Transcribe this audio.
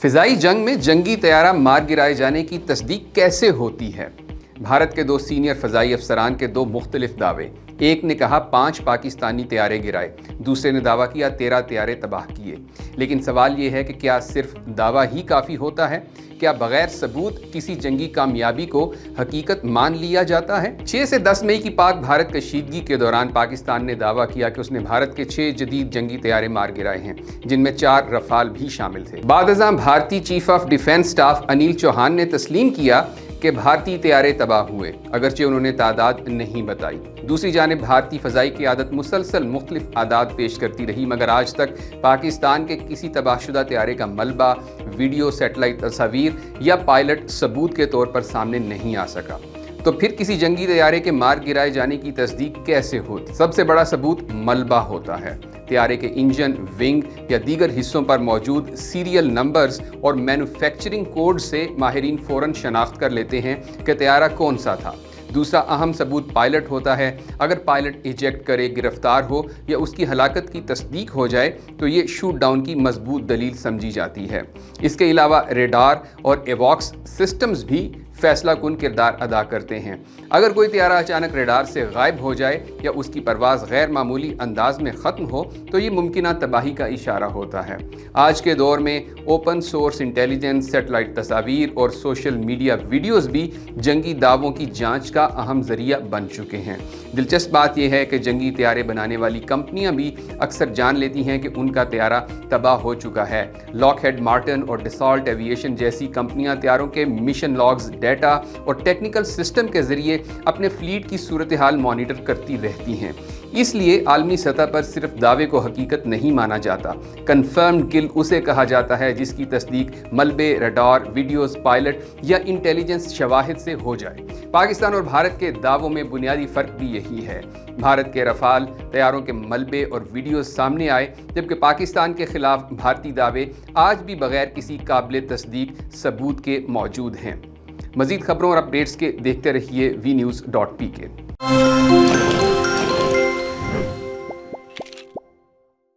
فضائی جنگ میں جنگی طیارہ مار گرائے جانے کی تصدیق کیسے ہوتی ہے؟ بھارت کے 2 سینئر فضائی افسران کے 2 مختلف دعوے۔ ایک نے کہا 5 پاکستانی طیارے گرائے، دوسرے نے دعویٰ کیا 13 طیارے تباہ کیے۔ لیکن سوال یہ ہے کہ کیا صرف دعویٰ ہی کافی ہوتا ہے؟ کیا بغیر ثبوت کسی جنگی کامیابی کو حقیقت مان لیا جاتا ہے؟ 6 سے 10 مئی کی پاک بھارت کشیدگی کے دوران پاکستان نے دعویٰ کیا کہ اس نے بھارت کے 6 جدید جنگی طیارے مار گرائے ہیں، جن میں 4 رفال بھی شامل تھے۔ بعد ازاں بھارتی chief of defence staff Anil Chauhan نے تسلیم کیا کہ بھارتی طیارے تباہ ہوئے، اگرچہ انہوں نے تعداد نہیں بتائی۔ دوسری جانب بھارتی فضائی قیادت مسلسل مختلف اعداد پیش کرتی رہی، مگر آج تک پاکستان کے کسی تباہ شدہ طیارے کا ملبہ، ویڈیو، سیٹلائٹ تصاویر یا پائلٹ ثبوت کے طور پر سامنے نہیں آ سکا۔ تو پھر کسی جنگی طیارے کے مار گرائے جانے کی تصدیق کیسے ہوتی؟ سب سے بڑا ثبوت ملبہ ہوتا ہے۔ طیارے کے انجن، ونگ یا دیگر حصوں پر موجود سیریل نمبرز اور مینوفیکچرنگ کوڈ سے ماہرین فوراً شناخت کر لیتے ہیں کہ طیارہ کون سا تھا۔ دوسرا اہم ثبوت پائلٹ ہوتا ہے۔ اگر پائلٹ ایجیکٹ کرے، گرفتار ہو یا اس کی ہلاکت کی تصدیق ہو جائے تو یہ شوٹ ڈاؤن کی مضبوط دلیل سمجھی جاتی ہے۔ اس کے علاوہ ریڈار اور ایواکس سسٹمز بھی فیصلہ کن کردار ادا کرتے ہیں۔ اگر کوئی طیارہ اچانک ریڈار سے غائب ہو جائے یا اس کی پرواز غیر معمولی انداز میں ختم ہو تو یہ ممکنہ تباہی کا اشارہ ہوتا ہے۔ آج کے دور میں اوپن سورس انٹیلیجنس، سیٹلائٹ تصاویر اور سوشل میڈیا ویڈیوز بھی جنگی دعووں کی جانچ کا اہم ذریعہ بن چکے ہیں۔ دلچسپ بات یہ ہے کہ جنگی طیارے بنانے والی کمپنیاں بھی اکثر جان لیتی ہیں کہ ان کا طیارہ تباہ ہو چکا ہے۔ لاک ہیڈ مارٹن اور ڈسالٹ ایویشن جیسی کمپنیاں طیاروں کے مشن لاگز، ڈیٹا اور ٹیکنیکل سسٹم کے ذریعے اپنے فلیٹ کی صورتحال مانیٹر کرتی رہتی ہیں۔ اس لیے عالمی سطح پر صرف دعوے کو حقیقت نہیں مانا جاتا۔ کنفرمڈ کل اسے کہا جاتا ہے جس کی تصدیق ملبے، ریڈار، ویڈیوز، پائلٹ یا انٹیلیجنس شواہد سے ہو جائے۔ پاکستان اور بھارت کے دعووں میں بنیادی فرق بھی یہی ہے۔ بھارت کے رفال طیاروں کے ملبے اور ویڈیوز سامنے آئے، جبکہ پاکستان کے خلاف بھارتی دعوے آج بھی بغیر کسی قابل تصدیق ثبوت کے موجود ہیں۔ مزید خبروں اور اپڈیٹس کے دیکھتے رہیے وی نیوز.pk۔